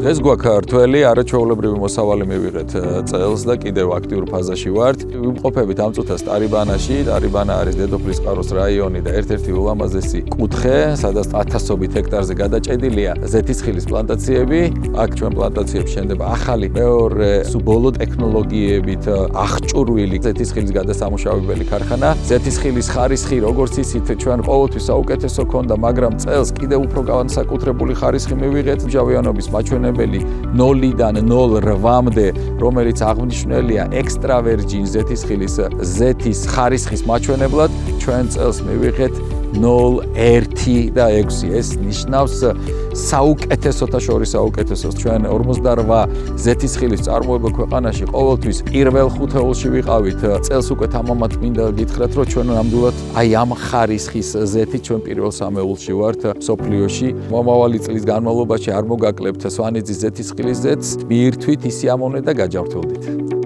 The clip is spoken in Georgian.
დღეს გვაქვს რთველი არაჩვეულებრივი მოსავალი მივიღეთ წელს და კიდევ აქტიურ ფაზაში ვართ. ვიმყოფებით ამ წუთას ტარიბანაში. ტარიბანა არის დედოფლის წყაროს რაიონი და ერთ-ერთი ულამაზესი კუთხე, სადაც 1000-ობით ჰექტარზე გადაჭედილია ზეთისხილის პლანტაციები. აქ ჩვენ პლანტაციებში შენდება ახალი მეორე ბოლო ტექნოლოგიებით აღჭურვილი ზეთისხილის გადასამუშავებელი ქარხანა. ზეთისხილის ხარისხი, როგორც იცით, ჩვენ ყოველთვის საუკეთესო ქონდა, მაგრამ წელს კიდევ უფრო განსაკუთრებული ხარისხი მივიღეთ. მჟავიანობის მაჩვენებელი 0-დან 0.8-მდე, რომელიც აღნიშნულია ექსტრავერჯინ ზეთისხილის ზეთის ხარისხის მაჩვენებლად, ჩვენ წელს მივიღეთ 0.1 და 6. ეს ნიშნავს საუკეთესოთა შორის საუკეთესოს. ჩვენ 48 ზეთისხილის წარმოება ქვეყანაში ყოველთვის პირველ ხუთეულში ვიყავით. წელს უკვე თამამად მინდა გითხრათ, რომ ჩვენ ნამდვილად აი ამ ხარისხის ზეთი ჩვენ პირველ სამეულში ვართ მსოფლიოში. მომავალი წლის განმავლობაში არ მოგაკლებთ სვანიძის ზეთისხილის ზეთს, მიირთვით, ისიამოვნეთ და გაჯავრთელდით.